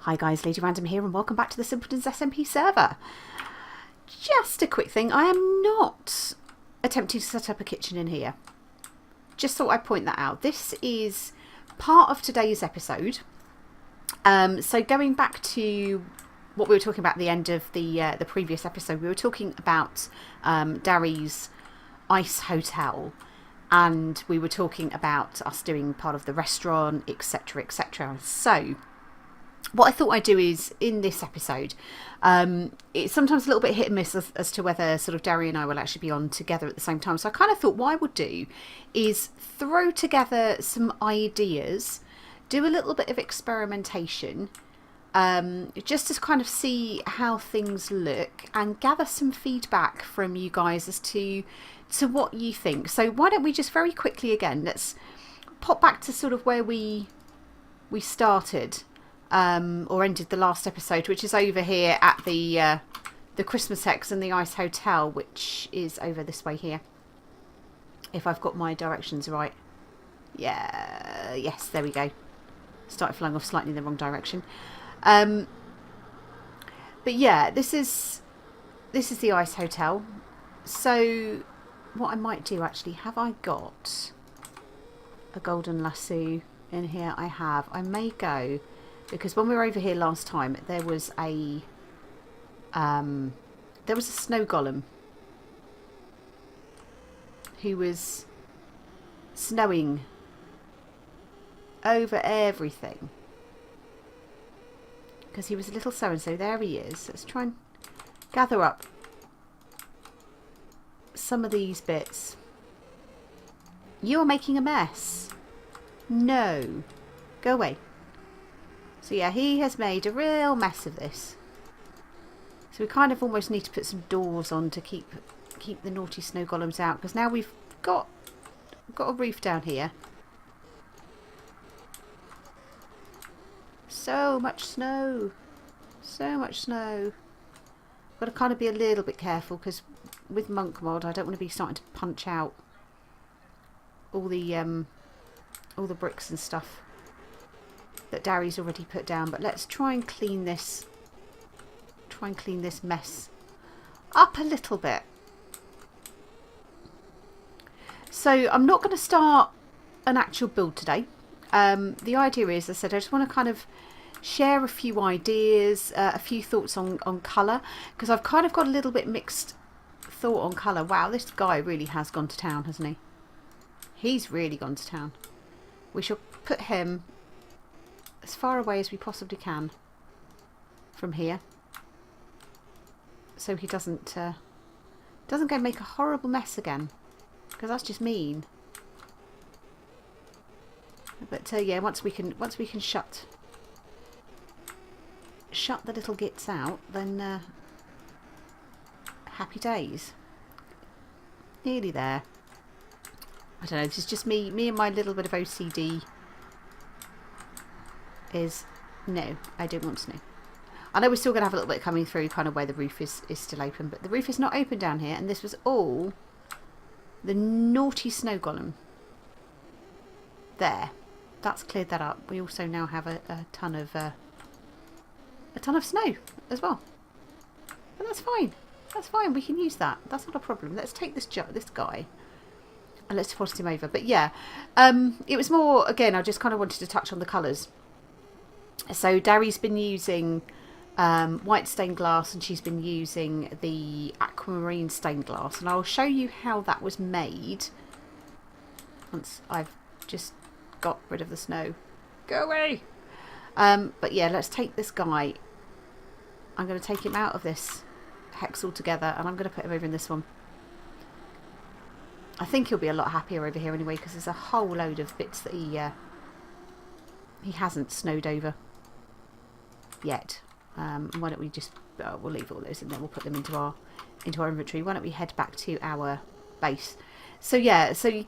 Hi guys, Lady Random here and welcome back to the Simpletons SMP server. Just a quick thing, I am not attempting to set up a kitchen in here. Just thought I'd point that out. This is part of today's episode. So going back to what we were talking about at the end of the previous episode, we were talking about Darry's Ice Hotel. And we were talking about us doing part of the restaurant, etc, etc. So what I thought I'd do is, in this episode, it's sometimes a little bit hit and miss as to whether sort of Darry and I will actually be on together at the same time. So I kind of thought what I would do is throw together some ideas, do a little bit of experimentation, just to kind of see how things look and gather some feedback from you guys as to what you think. So why don't we just very quickly again, let's pop back to sort of where we started. Or ended the last episode, which is over here at the Christmas X and the Ice Hotel, which is over this way here. If I've got my directions right. Yeah, yes, there we go. Started flying off slightly in the wrong direction. But yeah, this is the Ice Hotel. So what I might do actually, have I got a golden lasso in here? I have. I may go, because when we were over here last time, there was a snow golem who was snowing over everything because he was a little so-and-so. There he is. Let's try and gather up some of these bits. You are making a mess. No. Go away. So yeah, he has made a real mess of this. So we kind of almost need to put some doors on to keep the naughty snow golems out, because now we've got a roof down here. So much snow. So much snow. Got to kind of be a little bit careful, because with Monk Mod I don't want to be starting to punch out all the bricks and stuff that Darry's already put down. But let's try and clean this mess up a little bit. So I'm not going to start an actual build today. The idea is, as I said, I just want to kind of share a few ideas, a few thoughts on colour, because I've kind of got a little bit mixed thought on colour. Wow, this guy really has gone to town, hasn't he? He's really gone to town. We shall put him as far away as we possibly can from here, so he doesn't go and make a horrible mess again, because that's just mean. But yeah, once we can shut the little gits out, then happy days. Nearly there. I don't know, this is just me and my little bit of OCD. No, I don't want snow. I know we're still going to have a little bit coming through kind of where the roof is still open, but the roof is not open down here, and this was all the naughty snow golem. There, that's cleared that up. We also now have a ton of snow as well, but that's fine. That's fine. We can use that. That's not a problem. Let's take this guy and let's deposit him over. But yeah, it was more, again, I just kind of wanted to touch on the colours. So Darry's been using white stained glass, and she's been using the aquamarine stained glass, and I'll show you how that was made once I've just got rid of the snow. Go away! But yeah, let's take this guy. I'm going to take him out of this hex altogether, and I'm going to put him over in this one. I think he'll be a lot happier over here anyway, because there's a whole load of bits that he hasn't snowed over yet. Why don't we just we'll leave all those and then we'll put them into our inventory. Why don't we head back to our base? So yeah, so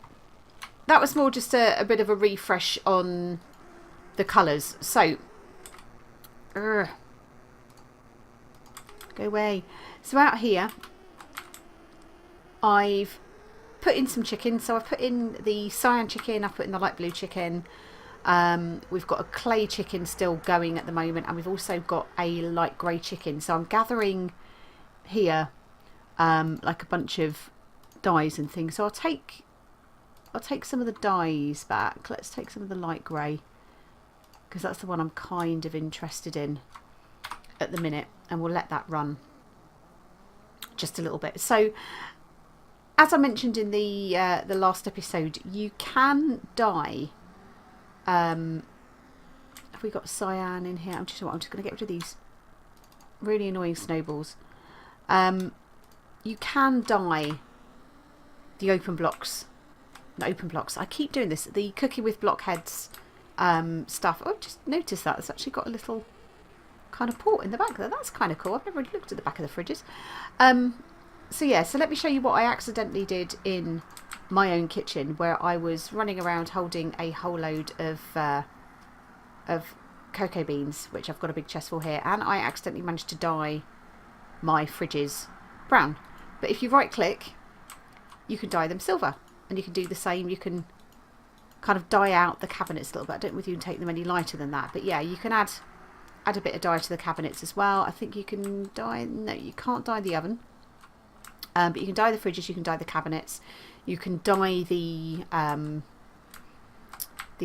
that was more just a bit of a refresh on the colours. So go away. So out here I've put in some chicken. So I've put in the cyan chicken, I've put in the light blue chicken. We've got a clay chicken still going at the moment, and we've also got a light grey chicken. So I'm gathering here like a bunch of dyes and things. So I'll take some of the dyes back. Let's take some of the light grey, because that's the one I'm kind of interested in at the minute, and we'll let that run just a little bit. So as I mentioned in the last episode, you can dye. Have we got cyan in here? I'm just going to get rid of these really annoying snowballs. You can dye the open blocks. Not open blocks. I keep doing this. The cooking with blockheads stuff. Oh, just noticed that it's actually got a little kind of port in the back there. That's kind of cool. I've never really looked at the back of the fridges. So yeah, so let me show you what I accidentally did in my own kitchen, where I was running around holding a whole load of cocoa beans, which I've got a big chest full here, and I accidentally managed to dye my fridges brown. But if you right click, you can dye them silver, and you can do the same. You can kind of dye out the cabinets a little bit. I don't know if you can take them any lighter than that, but yeah, you can add a bit of dye to the cabinets as well. I think you can dye, no, you can't dye the oven, but you can dye the fridges, you can dye the cabinets, you can dye the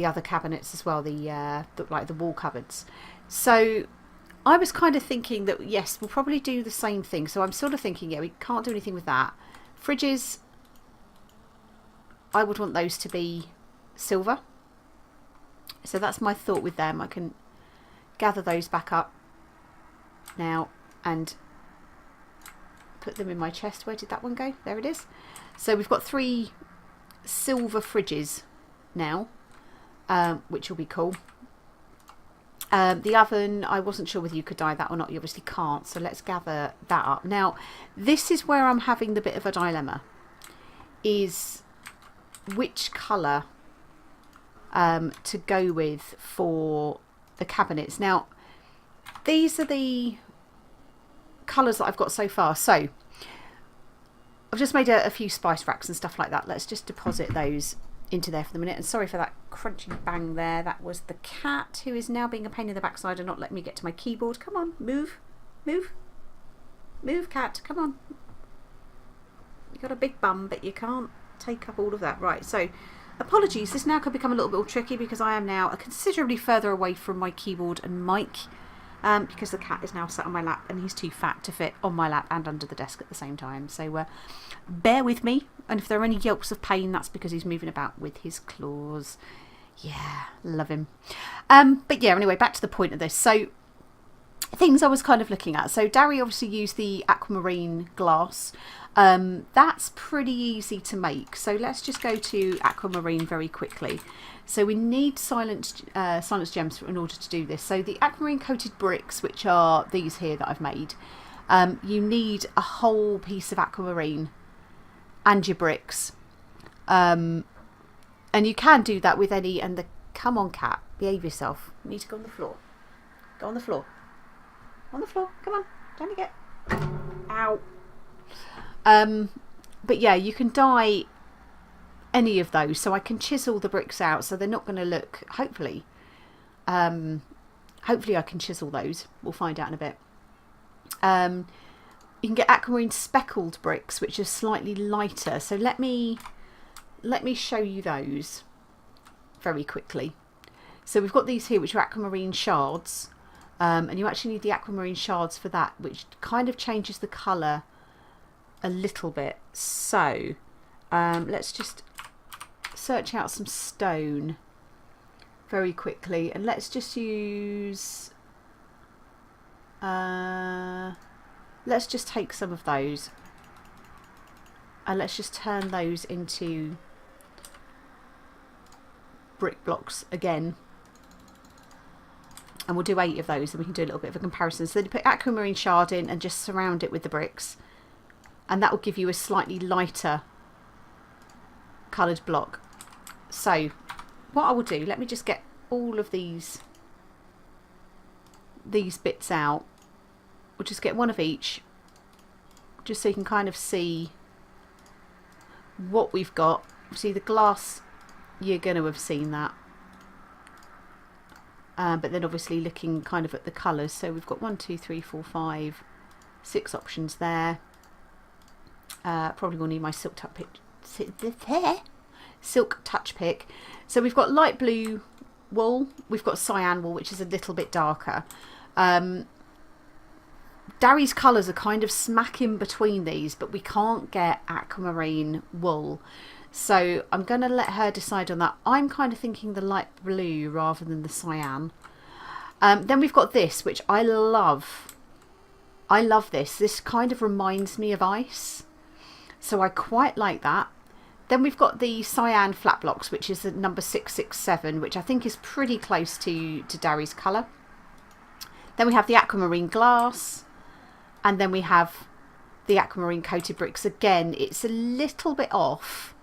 other cabinets as well, like the wall cupboards. So I was kind of thinking that yes, we'll probably do the same thing. So I'm sort of thinking, yeah, we can't do anything with that. Fridges, I would want those to be silver. So that's my thought with them. I can gather those back up now and put them in my chest. Where did that one go? There it is. So we've got 3 silver fridges now, which will be cool. The oven, I wasn't sure whether you could dye that or not. You obviously can't, so let's gather that up. Now, this is where I'm having the bit of a dilemma, is which colour to go with for the cabinets. Now, these are the colours that I've got so far. So I've just made a few spice racks and stuff like that. Let's just deposit those into there for the minute. And sorry for that crunchy bang there. That was the cat, who is now being a pain in the backside and not letting me get to my keyboard. Come on, move, move, move, cat, come on. You've got a big bum, but you can't take up all of that. Right, so apologies, this now could become a little bit tricky, because I am now considerably further away from my keyboard and mic, because the cat is now sat on my lap and he's too fat to fit on my lap and under the desk at the same time. So bear with me, and if there are any yelps of pain, that's because he's moving about with his claws. Yeah, love him. But yeah, anyway, back to the point of this. So things I was kind of looking at. So Darry obviously used the aquamarine glass. That's pretty easy to make. So let's just go to aquamarine very quickly. So we need silence gems in order to do this. So the aquamarine coated bricks, which are these here that I've made, you need a whole piece of aquamarine and your bricks. And you can do that with any, and come on cat, behave yourself. You need to go on the floor. Go on the floor. On the floor, come on, down you get. Ow. But yeah, you can dye any of those, so I can chisel the bricks out so they're not going to look, hopefully I can chisel those. We'll find out in a bit. You can get aquamarine speckled bricks, which are slightly lighter, so let me show you those very quickly. So we've got these here, which are aquamarine shards, and you actually need the aquamarine shards for that, which kind of changes the colour a little bit. So let's just search out some stone very quickly, and let's just use let's just take some of those and let's just turn those into brick blocks again, and we'll do 8 of those and we can do a little bit of a comparison. So then you put aquamarine shard in and just surround it with the bricks, and that will give you a slightly lighter coloured block. So what I will do, let me just get all of these bits out. We'll just get one of each, just so you can kind of see what we've got. See the glass, you're going to have seen that. but then obviously looking kind of at the colours. So we've got 1, 2, 3, 4, 5, 6 options there. Probably will need my silk touch pick. So we've got light blue wool, we've got cyan wool, which is a little bit darker. Darry's colours are kind of smack in between these, but we can't get aquamarine wool. So I'm going to let her decide on that. I'm kind of thinking the light blue rather than the cyan. Then we've got this, which I love. I love this. This kind of reminds me of ice. So I quite like that. Then we've got the cyan flat blocks, which is the number 667, which I think is pretty close to Darry's colour. Then we have the aquamarine glass. And then we have the aquamarine coated bricks. Again, it's a little bit off.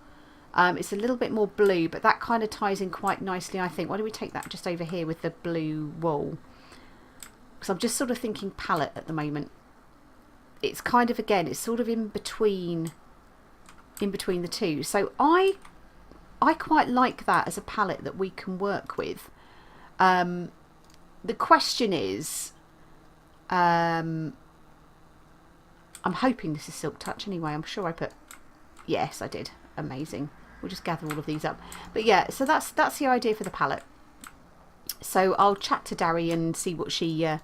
It's a little bit more blue, but that kind of ties in quite nicely, I think. Why don't we take that just over here with the blue wool? Because I'm just sort of thinking palette at the moment. It's kind of, again, it's sort of in between the two. So I quite like that as a palette that we can work with. The question is, I'm hoping this is Silk Touch anyway. I'm sure I put, yes, I did. Amazing. We'll just gather all of these up. But yeah, so that's the idea for the palette. So I'll chat to Darry and see what she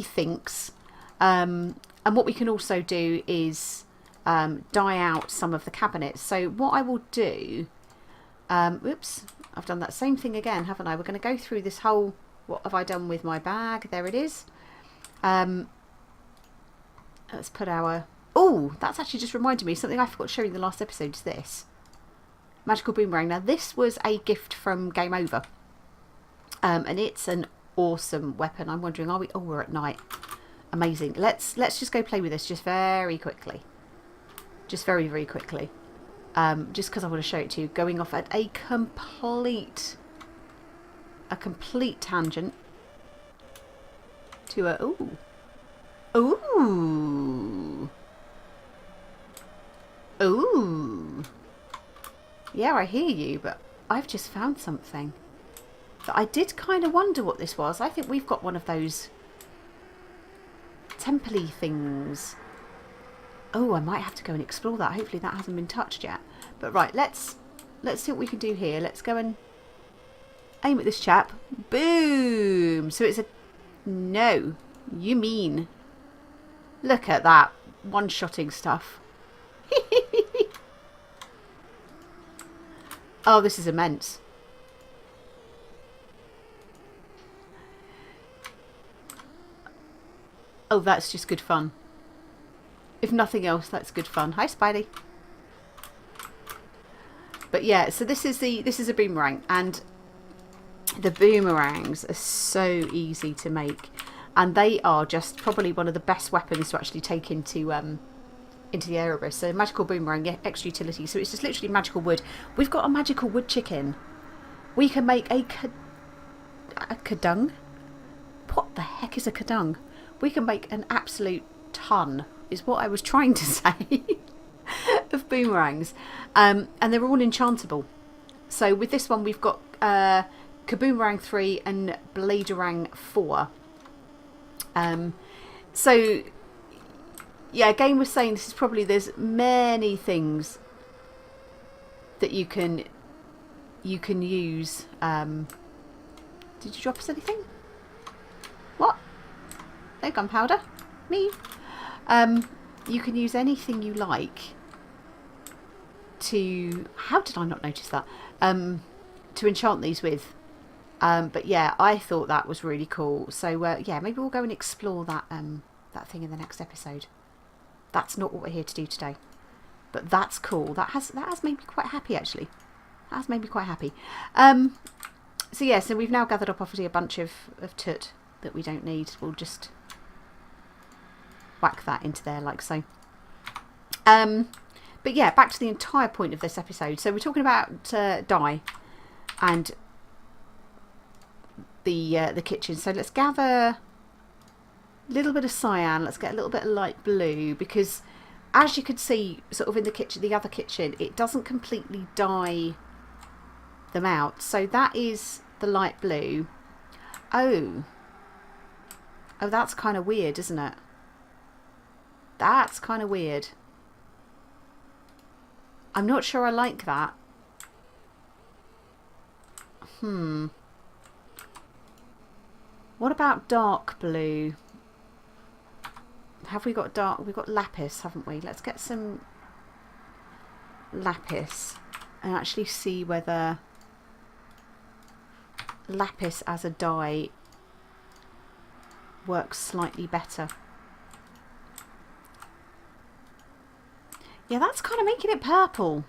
thinks. And what we can also do is dye out some of the cabinets. So what I will do, oops, I've done that same thing again, haven't I? We're going to go through this whole, what have I done with my bag? There it is. Let's put our, oh, that's actually just reminded me, something I forgot to show you in the last episode is this. Magical boomerang. Now this was a gift from Game Over. And it's an awesome weapon. I'm wondering, are we, oh, we're at night. Amazing. Let's just go play with this just very quickly. Just very, very quickly. Just because I want to show it to you. Going off at a complete tangent. To a, ooh. Ooh. Ooh. Yeah, I hear you, but I've just found something that I did kind of wonder what this was. I think we've got one of those temple-y things. Oh, I might have to go and explore that. Hopefully that hasn't been touched yet. But right, let's see what we can do here. Let's go and aim at this chap. Boom! So it's a, no, you mean, look at that one-shotting stuff. Oh, this is immense. Oh, that's just good fun. If nothing else, that's good fun. Hi, Spidey. But yeah, so this is a boomerang, and the boomerangs are so easy to make, and they are just probably one of the best weapons to actually take into the Erebus. So magical boomerang, yeah, extra utility. So it's just literally magical wood. We've got a magical wood chicken. We can make a kadung. What the heck is a kadung? We can make an absolute ton, is what I was trying to say, of boomerangs. And they're all enchantable. So with this one, we've got Kaboomerang 3 and Bladerang 4. So yeah, game was saying this is probably, there's many things that you can use. Did you drop us anything? What? No gunpowder? Me? You can use anything you like to, how did I not notice that? To enchant these with. But yeah, I thought that was really cool. So yeah, maybe we'll go and explore that that thing in the next episode. That's not what we're here to do today, but that's cool. That has made me quite happy, actually. That has made me quite happy. So yeah, so we've now gathered up obviously a bunch of toot that we don't need. We'll just whack that into there like so. But yeah, back to the entire point of this episode. So we're talking about dye and the kitchen. So let's gather a little bit of cyan. Let's get a little bit of light blue, because as you could see sort of in the kitchen, the other kitchen, it doesn't completely dye them out. So that is the light blue. Oh. Oh, that's kind of weird, isn't it? That's kind of weird. I'm not sure I like that. What about dark blue? Have we got dark? We've got lapis, haven't we? Let's get some lapis and actually see whether lapis as a dye works slightly better. Yeah, that's kind of making it purple.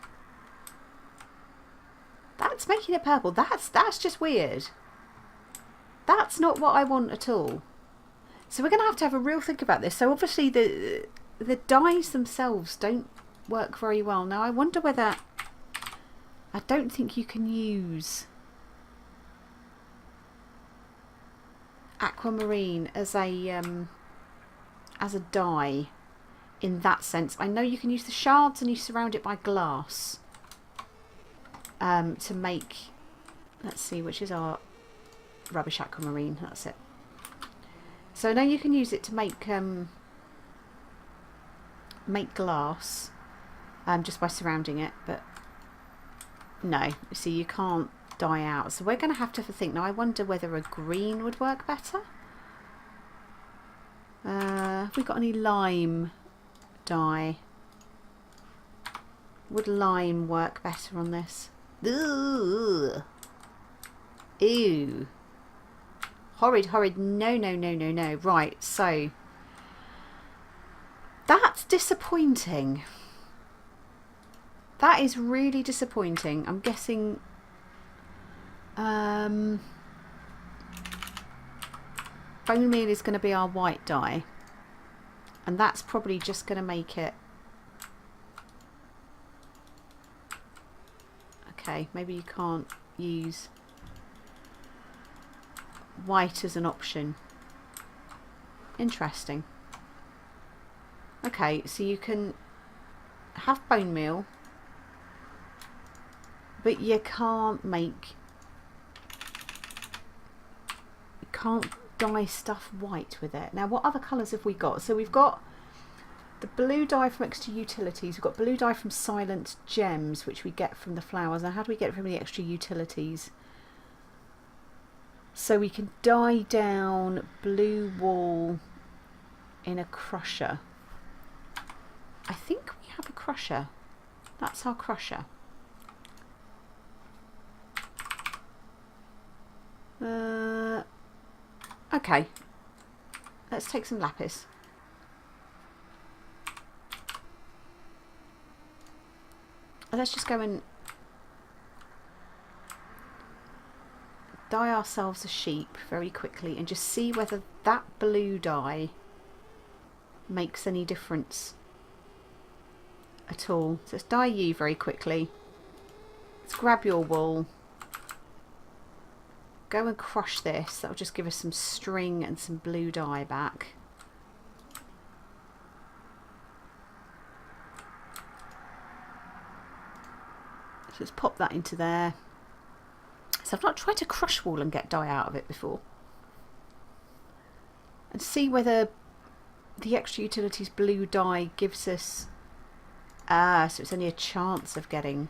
That's making it purple. That's just weird. That's not what I want at all. So we're going to have a real think about this. So obviously the dyes themselves don't work very well. Now I wonder whether... I don't think you can use aquamarine as a dye in that sense. I know you can use the shards and you surround it by glass to make... Let's see, which is our rubbish aquamarine. That's it. So I know you can use it to make glass just by surrounding it, but no, see, you can't dye out. So we're going to have to think. Now I wonder whether a green would work better. Have we got any lime dye? Would lime work better on this? Ooh. Ew. Horrid, horrid. No, no, no, no, no. Right, so that's disappointing. That is really disappointing. I'm guessing bone meal is going to be our white dye, and that's probably just going to make it... Okay, maybe you can't use white as an option. Interesting. Okay, so you can have bone meal, but you can't make... You can't dye stuff white with it. Now what other colours have we got? So we've got the blue dye from extra utilities. We've got blue dye from silent gems, which we get from the flowers. Now how do we get it from the extra utilities? So we can dye down blue wool in a crusher. I think we have a crusher. That's our crusher. Okay. Let's take some lapis. Let's just go and dye ourselves a sheep very quickly and just see whether that blue dye makes any difference at all. So let's dye you very quickly. Let's grab your wool. Go and crush this. That'll just give us some string and some blue dye back. So let's pop that into there. So I've not tried to crush wool and get dye out of it before. And see whether the extra utilities blue dye gives us... so it's only a chance of getting...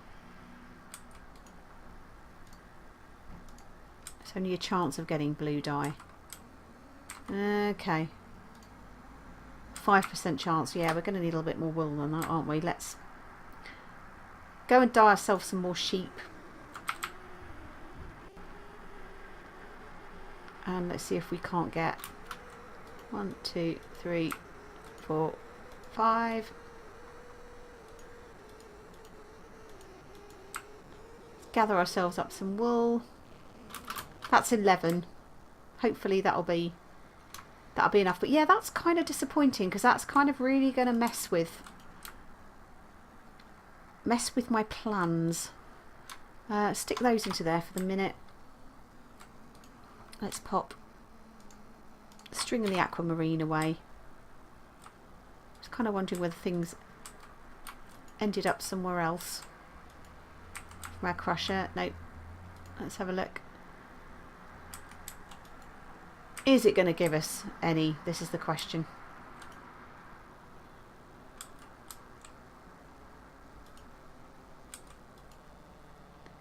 It's only a chance of getting blue dye. Okay. 5% chance. Yeah, we're going to need a little bit more wool than that, aren't we? Let's go and dye ourselves some more sheep. And let's see if we can't get 1, 2, 3, 4, 5. Gather ourselves up some wool. That's 11. Hopefully that'll be enough. But yeah, that's kind of disappointing because that's kind of really going to mess with my plans. Stick those into there for the minute. Let's pop string and the aquamarine away. Just kind of wondering whether things ended up somewhere else. From our crusher. Nope. Let's have a look. Is it going to give us any? This is the question.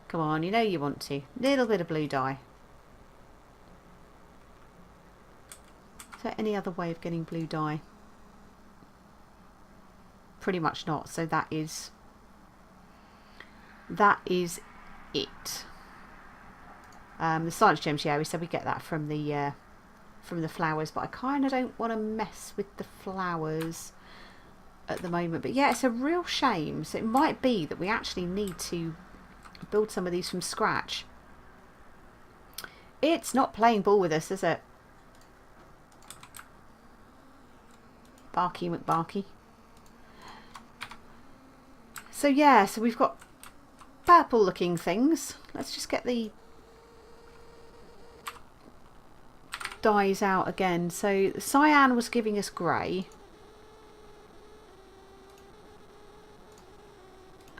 Come on, you know you want to. Little bit of blue dye. Is there any other way of getting blue dye? Pretty much not. So that is it. The science gems, yeah, we said we get that from the flowers, but I kind of don't want to mess with the flowers at the moment. But yeah, it's a real shame. So it might be that we actually need to build some of these from scratch. It's not playing ball with us, is it? Barky McBarky. So yeah, so we've got purple looking things. Let's just get the dyes out again. So the cyan was giving us grey.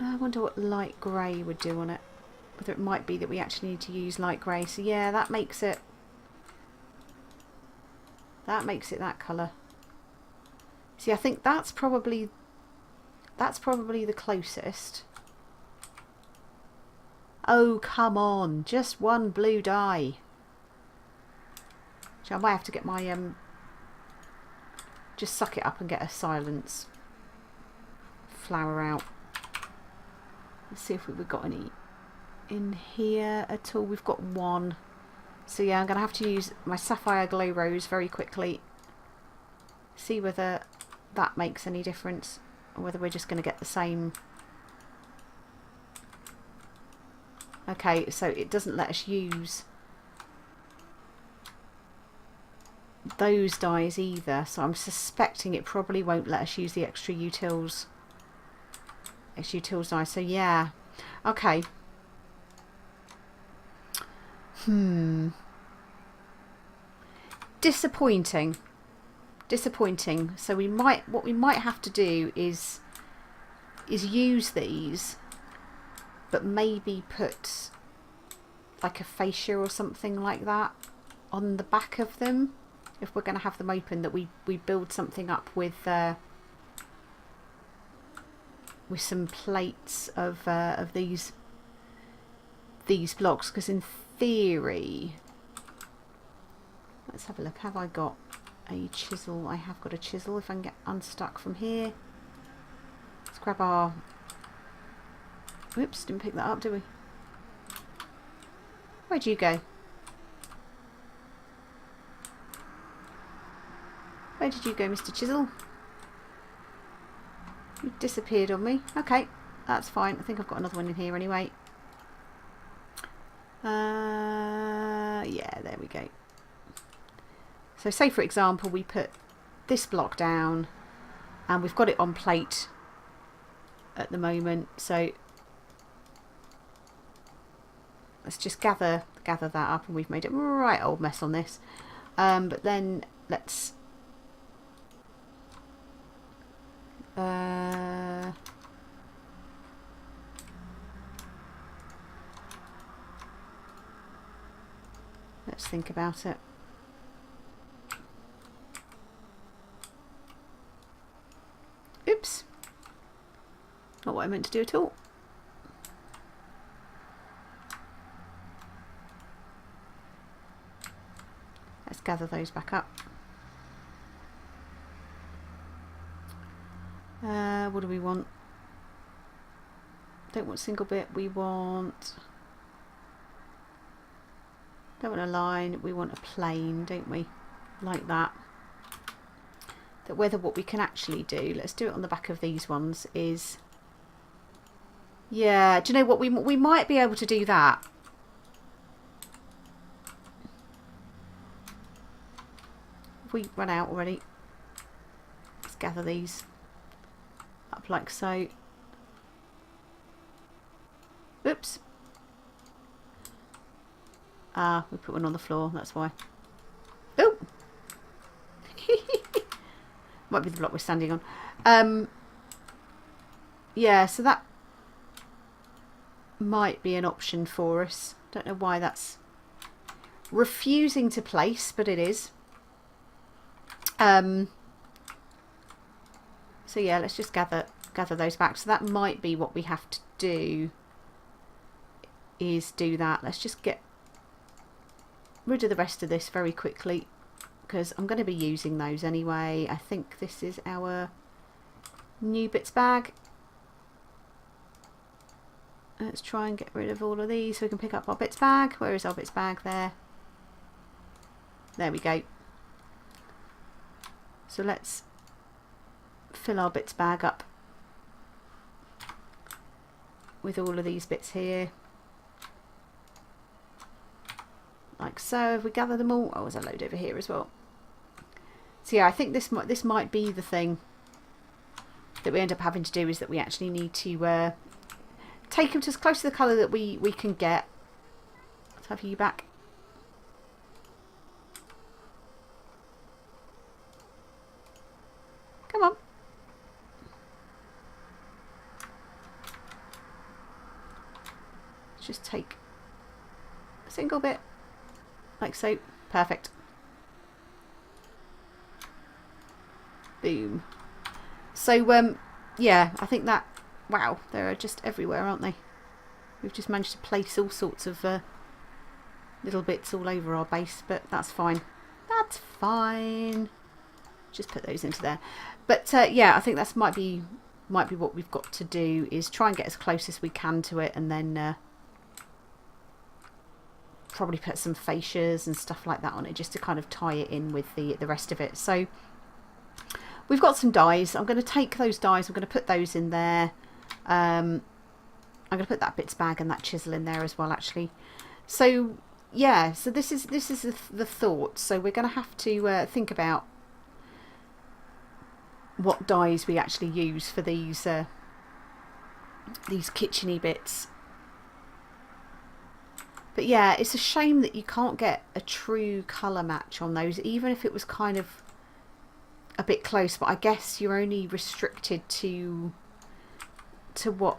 I wonder what light grey would do on it. Whether it might be that we actually need to use light grey. So yeah, that makes it that colour. See, I think that's probably the closest. Oh, come on, just one blue dye. So I might have to get my just suck it up and get a silence flower out. Let's see if we've got any in here at all. We've got one. So yeah, I'm going to have to use my Sapphire Glow Rose very quickly. See whether that makes any difference, or whether we're just going to get the same. Okay, so it doesn't let us use those dyes either, so I'm suspecting it probably won't let us use the extra utils dye. So yeah, okay. Disappointing. So what we might have to do is use these, but maybe put like a fascia or something like that on the back of them if we're going to have them open, that we build something up with some plates of these blocks, because in theory, let's have a look. Have I got a chisel? I have got a chisel. If I can get unstuck from here, let's grab our. Oops, didn't pick that up, did we? Where'd you go? Where did you go, Mr. Chisel? You disappeared on me. Okay, that's fine. I think I've got another one in here anyway. Yeah, there we go. So say for example we put this block down, and we've got it on plate at the moment, so let's just gather that up, and we've made it right old mess on this. But then let's think about it. Oops, not what I meant to do at all. Let's gather those back up. What do we want? Don't want single bit, we want... Don't want a line, we want a plane, don't we? Like that. That whether what we can actually do, let's do it on the back of these ones, is... Yeah, do you know what? We might be able to do that. Have we run out already? Let's gather these up like so. Oops. Ah, we put one on the floor, that's why. Oh! Might be the block we're standing on. Yeah, so that might be an option for us. Don't know why that's refusing to place, but it is. So yeah, let's just gather those back. So that might be what we have to do, is do that. Let's just get rid of the rest of this very quickly, because I'm going to be using those anyway. I think this is our new bits bag. Let's try and get rid of all of these so we can pick up our bits bag. Where is our bits bag? There. There we go. So let's fill our bits bag up with all of these bits here. Like so. If we gather them all. Oh, there's a load over here as well. So yeah, I think this might be the thing that we end up having to do, is that we actually need to take them to as close to the colour that we can get. Let's have you back. Come on. Let's just take a single bit, like so. Perfect. Boom. So yeah, I think that, wow, they're just everywhere, aren't they? We've just managed to place all sorts of little bits all over our base, but that's fine. That's fine. Just put those into there. But yeah, I think that's might be what we've got to do, is try and get as close as we can to it, and then probably put some fascias and stuff like that on it, just to kind of tie it in with the rest of it. So we've got some dies. I'm going to take those dies, I'm going to put those in there. I'm going to put that bits bag and that chisel in there as well, actually. So yeah, so this is the thought. So we're going to have to think about what dies we actually use for these kitcheny bits. But yeah, it's a shame that you can't get a true colour match on those, even if it was kind of a bit close. But I guess you're only restricted to what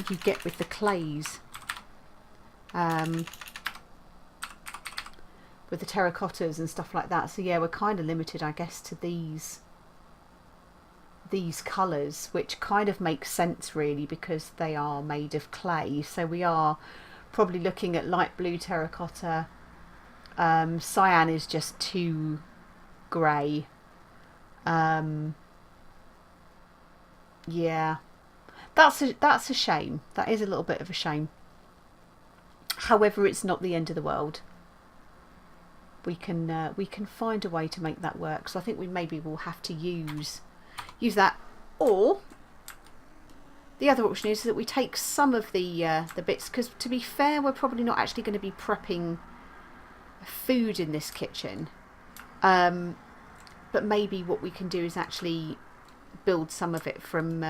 you get with the clays, with the terracottas and stuff like that. So yeah, we're kind of limited, I guess, to these colours, which kind of makes sense really, because they are made of clay. So we are probably looking at light blue terracotta. Cyan is just too grey. Yeah, that's a shame. That is a little bit of a shame. However, it's not the end of the world. We can find a way to make that work. So I think we maybe will have to use that, or the other option is that we take some of the bits, because to be fair, we're probably not actually going to be prepping food in this kitchen, but maybe what we can do is actually build some of it from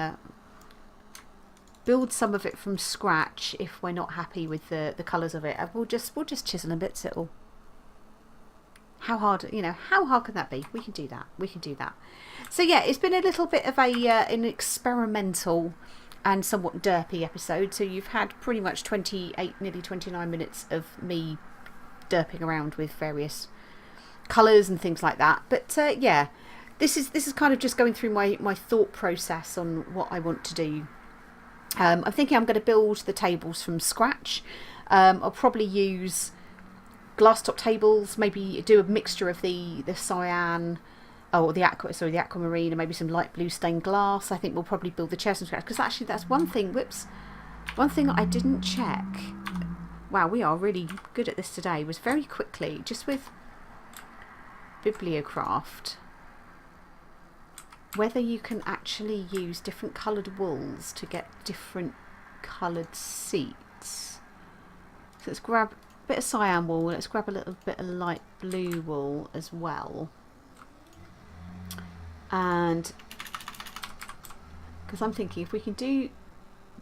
scratch if we're not happy with the colours of it. We'll just chisel and bits it all. How hard, you know, how hard can that be? We can do that. We can do that. So yeah, it's been a little bit of an experimental and somewhat derpy episode. So you've had pretty much 28, nearly 29 minutes of me derping around with various colours and things like that. But yeah, this is kind of just going through my thought process on what I want to do. I'm thinking I'm going to build the tables from scratch. I'll probably use glass top tables, maybe do a mixture of the cyan, the aquamarine, and maybe some light blue stained glass. I think we'll probably build the chairs from scratch, because actually that's one thing, one thing I didn't check. Wow, we are really good at this today. Was very quickly, just with Bibliocraft, whether you can actually use different coloured wools to get different coloured seats. So let's grab bit of cyan wool, let's grab a little bit of light blue wool as well, and because I'm thinking if we can do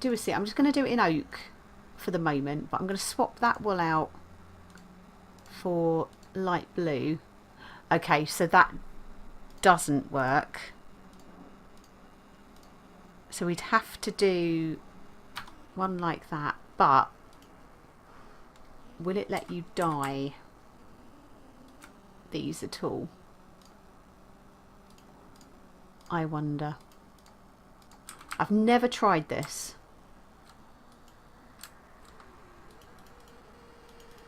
a seat, I'm just going to do it in oak for the moment, but I'm going to swap that wool out for light blue. Okay, so that doesn't work, so we'd have to do one like that, but will it let you dye? these at all? I wonder. I've never tried this.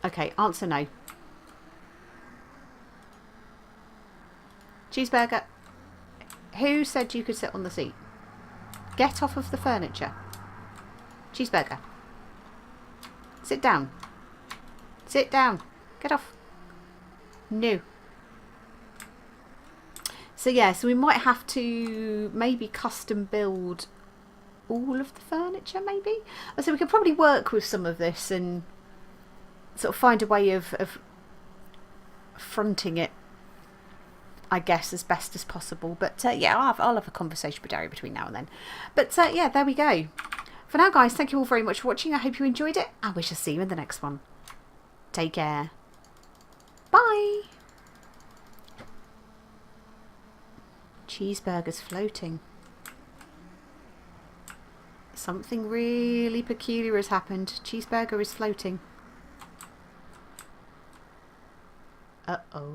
Okay, answer no. Cheeseburger. Who said you could sit on the seat? Get off of the furniture. Cheeseburger. Sit down. Sit down. Get off. No. So yeah, so we might have to maybe custom build all of the furniture, maybe? So we could probably work with some of this and sort of find a way of fronting it, I guess, as best as possible. But yeah, I'll have a conversation with Derry between now and then. But yeah, there we go. For now, guys, thank you all very much for watching. I hope you enjoyed it, and we shall see you in the next one. Take care. Bye. Cheeseburger's floating. Something really peculiar has happened. Cheeseburger is floating. Uh-oh.